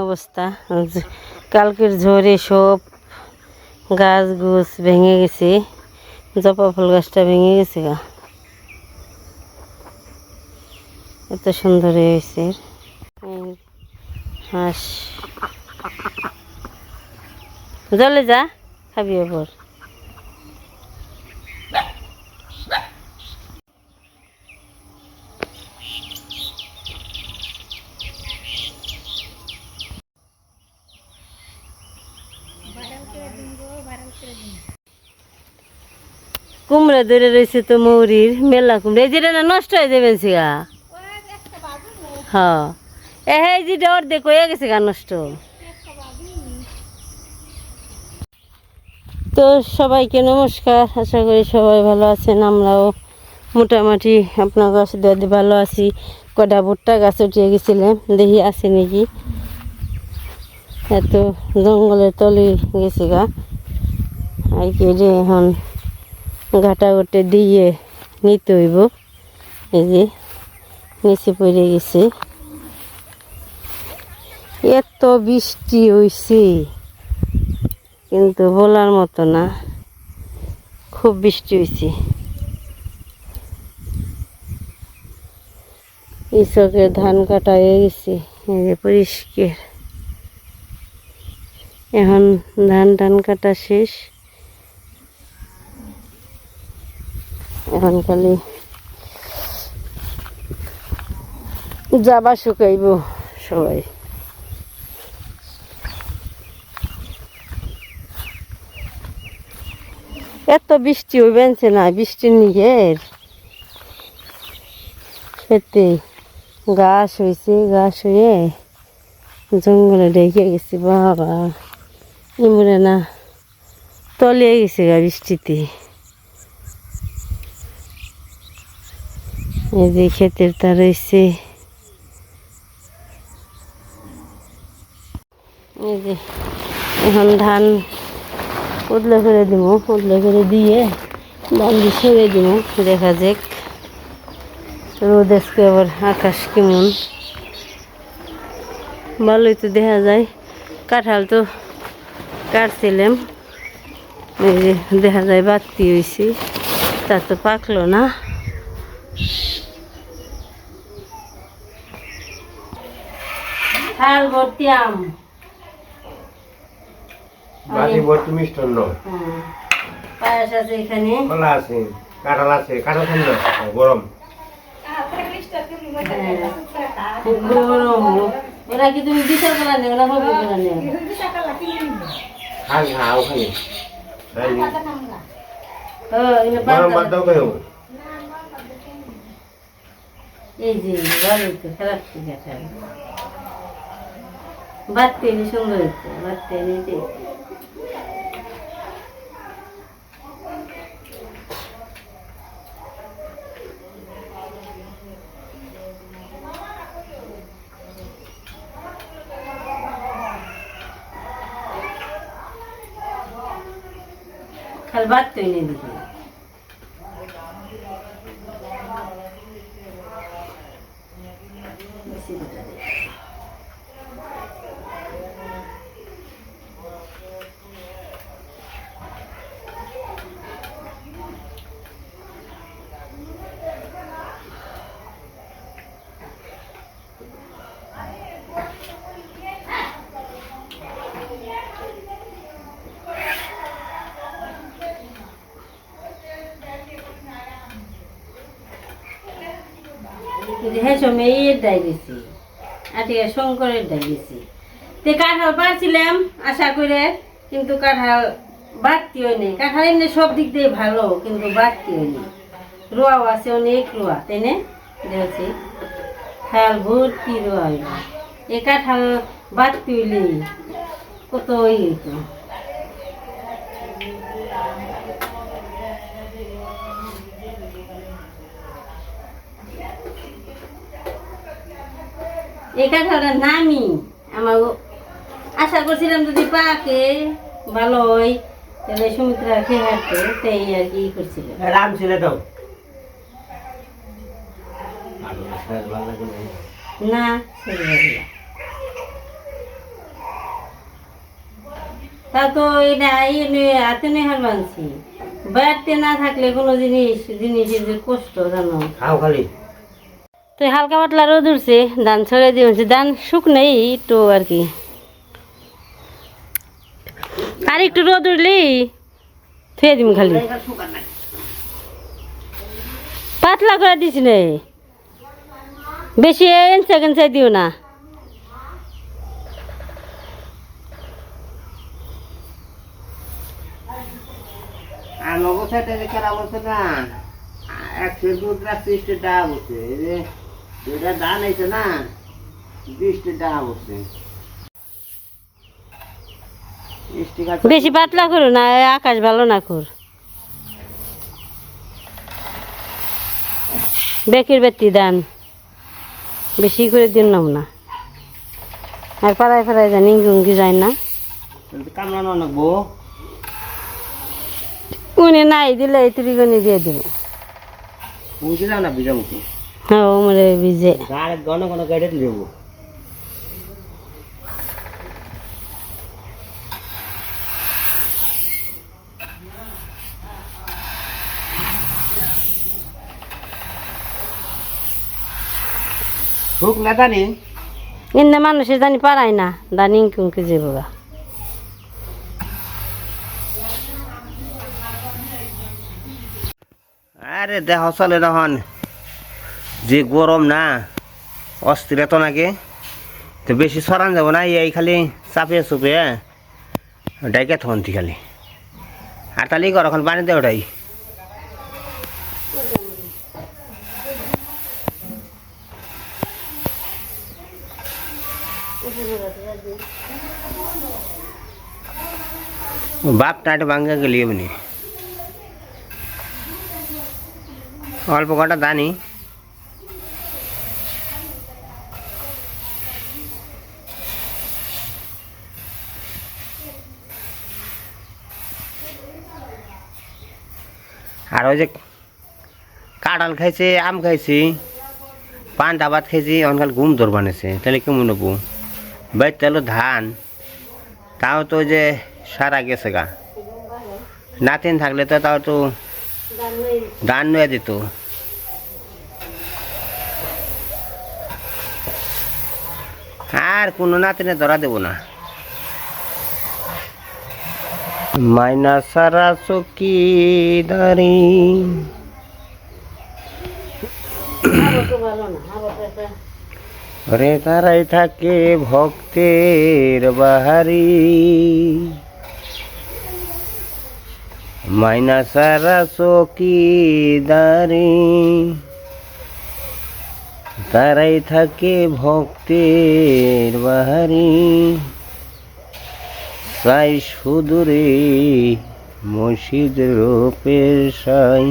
অবস্থা কালকের ঝড়ে সব গাছ গুছ ভেঙে গেছে, জবা ফুল গাছটা ভেঙে গেছে গা, এত সুন্দর হয়েছে হাঁস। জলে যা খাবি এবার। কুমড়া ধরে রয়েছে তো মৌরির মেলা কুমড়া, এই যেটা না নষ্ট হয়ে যাবে গা। হ্যাঁ এই যেটা অর্ধেক হয়ে গেছে গা নষ্ট। তো সবাইকে নমস্কার, আশা করি সবাই ভালো আছেন। আমরাও মোটামুটি আপনার কাছে দাদি ভালো আছি। কটা ভুট্টা গাছ উঠিয়ে গেছিলাম, দেখি আছে নাকি। এত জঙ্গলের তলে গেছে গা, আর কি যে এখন ঘাটা ঘটে দিয়ে নিতে হইব। এই যে নিচে পড়ে গেছে, এত বৃষ্টি হয়েছে কিন্তু বলার মতো না, খুব বৃষ্টি হয়েছে। কৃষকের ধান কাটা হয়ে গেছে, এই যে পরিষ্কার। এখন ধান কাটা শেষ, এখন খালি যাবা শুকাইব সবাই। এত বৃষ্টি হইবেনছে না, বৃষ্টি নিজের খেতে ঘাস হয়েছে, ঘাস হয়ে জঙ্গলে ঢেকে গেছে। বাবা ইমরে না তলিয়ে গেছে গা বৃষ্টিতে। এই যে ক্ষেতের তা রয়েছে, এই যে এখন ধান উদলে করে দিব, উদলে করে দিয়ে ধান দিয়ে সরিয়ে দিব। দেখা যাক, রোদ আজকে আবার আকাশ কেমন, ভালোই তো দেখা যায়। কাঁঠাল তো কাটছিলাম, এই যে দেখা যায় বাড়তি হয়েছে, তা তো পাকলো না। থাল ভর্তি আম, পায়েস আছে, এখানে কলা আছে, কাঁঠাল আছে, কাঁঠাল খাই না গরম গরম। ওরা কি তুমি বিচার করা নেও না ভাবি করা নেও? এই যে খারাপ বাড়তে সুন্দর হচ্ছে, বাড়তে নিতে খালি বাড়তে নিয়ে দিতে। হ্যাঁ মেয়ের ডাই দিছি, আটিয়া শঙ্করের ডাই দিছি। তে কাঁঠাল পারছিলাম আশা করে, কিন্তু কাঁঠাল বাড়তি হয়নি। কাঁঠাল এমনি সব দিক দিয়ে ভালো, কিন্তু বাড়তি হয়নি। রোয়াও আছে অনেক রোয়া, তাই না? দেখছি খাল ভর্তি রোয়া হইল। এ কাঁঠাল বাড়তি হইলে কত হইতো। এই কাঁঠালটা নামি আমার আশা করছিলাম যদি পাকে ভালো হয় তাহলে সুমিত্রা খেয়ে হাঁটতো তাই আর কি করছিল। রাম ছিল তো না ছেড়ে দিল। তা তো এটা হাতে নেহার বানছি বাড়তে না থাকলে কোনো জিনিসের যে কষ্ট জানো। খাও খালি তো হালকা পাতলা রোদ উঠছে ধান ছড়িয়ে দিয়ে ধান শুকনোই একটু আর কি আর একটু রোদ উঠলি থুয়ে দিম খালি পাতলা করে দিস নে বেশি এনসা দিও না। আমার কথাটা কেনা বলছে না 120 টাকা বলছে যেটা দান হয়েছে না 20 টাকা বলছে। বেশি পাতলা করো না আকাশ ভালো না কর বেকের বেতি দান বেশি করে দিন না আর পাড়ায় পাড়ায় জানি গুঙ্গি যায় না কামড়ানো নাকবো উনি নাই দিলে ত্রিগণি দিয়ে দেব বুঝে যাও না বিজামুখী হ্যাঁ ওমরে ভিজে গাড়ি ঘন ঘন গাড়ি দেবো হুক না জানি এনে মানুষের জানি পারায় না দানি কুঙ্কি যাবো গা আরে দেহ চলে তখন যে গরম না অস্থির তো নাকি তো বেশি সরান যাব না এই খালি চাপিয়ে চুপিয়ে ডাইকে থন্তি খালি আর তাহলে কর এখন পানি দেয় ওটাই বাপ টাট ভাঙ্গা গেলি এমনি অল্প কটা দানি আর ওই যে কাঁঠাল খাইছে আম খাইছি পান্তা ভাত খাইছি অনকাল ঘুম ধর বানিয়েছে তাহলে কেমন নেবো বাইর তেলো ধান তাও তো যে সারা গেছে গা নাতিন থাকলে তো তাও তো ধান নুয়ে দিত আর কোনো নাতিনে ধরা দেব না মাইনা সারা চকিদারি রে তারাই থাকে ভক্তের বাহারি মাইনা সারা চকিদারি তারাই থাকে ভক্তের বাহারি চাই সুদূরে মসজিদ রূপের সাই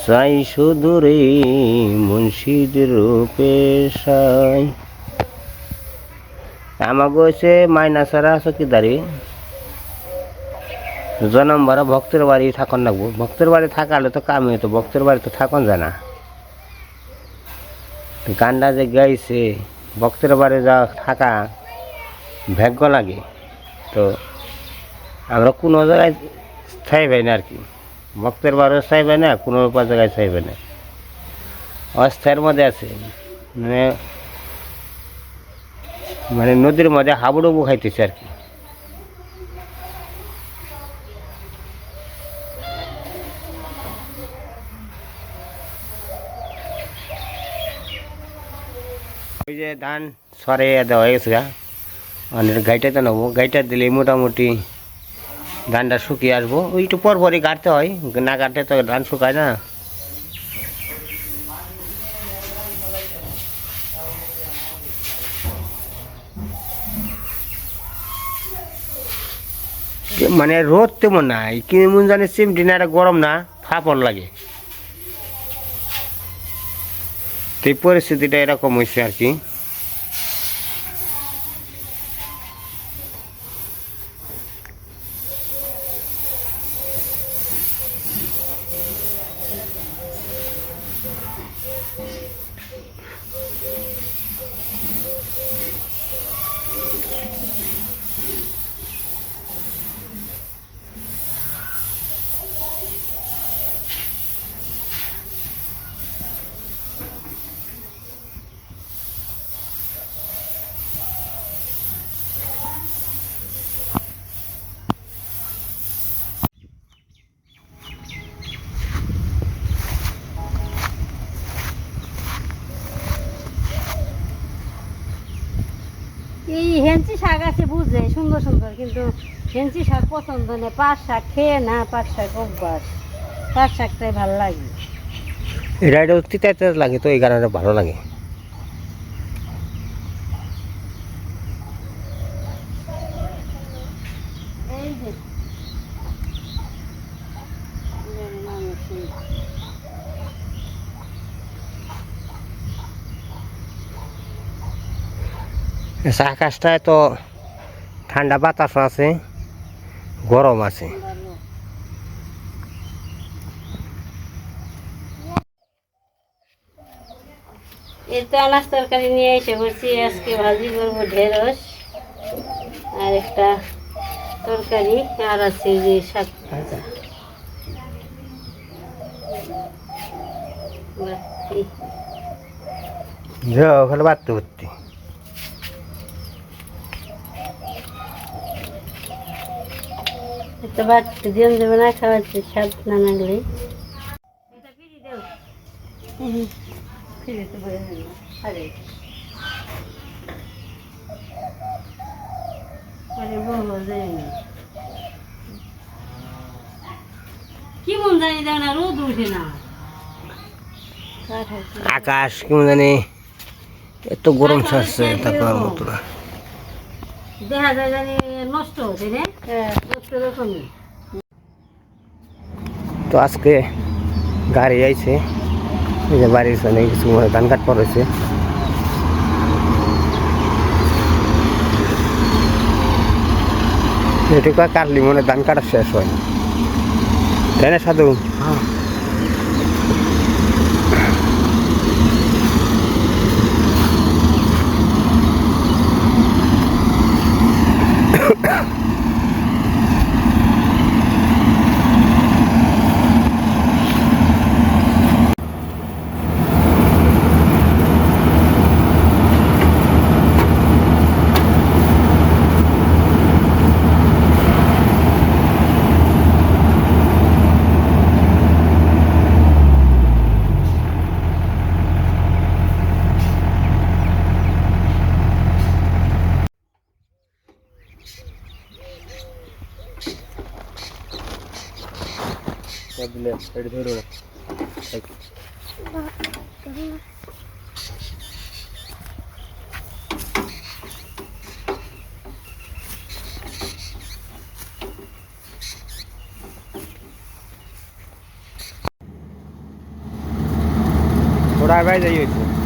চাই সুদূরে মুন্সিদ রূপের সাই আমাকে হচ্ছে মাইনা সারা চকিদারি জনম ভরা ভক্তের বাড়ি থাকন লাগবো ভক্তের বাড়ি থাকালে তো কামে হতো ভক্তের বাড়ি তো থাকন যায় না গানটা যে গাইছে ভক্তের বাড়ি যা থাকা ভাগ্য লাগে তো আমরা কোনো জায়গায় স্থায়ী পাই না আর কি ভক্তের বাড়িও স্থায়ী পাই না কোনো জায়গায় স্থায়ী পাই না অস্থায়ের মধ্যে আছে মানে নদীর মধ্যে হাবুডুবু খাইতেছে আর কি ওই যে ধান সরে দেওয়া হয়ে গেছে গা মানে গাইটাতে নেবো গাইটা দিলে মোটামুটি ধানটা শুকিয়ে আসবো ওই একটু পরপরই গাড়তে হয় না গাড়তে তো ধান শুকায় না মানে রোদ তেমন নাই কেমন জানি চিমটি না গরম না ফাপড় লাগে তো এই পরিস্থিতিটা এরকম হয়েছে আর কি। এই হেঞ্চি শাক আছে বুঝে সুন্দর সুন্দর, কিন্তু হেঞ্চি শাক পছন্দ নেই। পাট শাক খেয়ে না, পাট শাক অভ্যাস, পাট শাকটাই ভালো লাগে। এটা এটা তিতা তিতা লাগে, তো এই কারণে ভালো লাগে। এই যে আকাশটায় তো ঠান্ডা বাতাস আছে, গরম আছে। এই তো আনাজ তরকারি নিয়ে এসে বলছি, আজকে ভাজি করবো ঢেঁড়স, আর একটা তরকারি, আর আছে যে শাক ভাজা। বাতি। যাও ওখানে বাড়তে ভর্তি। তো বাচ্চা দিন দেবে না, খাওয়াচ্ছে স্বাদ না লাগলে। কি মন জানি দেয় না, রোদ উঠে না। আকাশ কেমন জানি এত গরম ছাড়ছে, তারপর মতো না। দেখা যায় জানি নষ্ট হচ্ছে রে, নষ্ট রকমই। তো আজকে গাড়ি আইছে, এই যে বাড়ির সামনে কিছু ধান কাট পড়েছে। এটুকু কাটলি মনে ধান কাটা শেষ হয়, তাই না সাধু? ওরা ভাই যাই হয়েছে।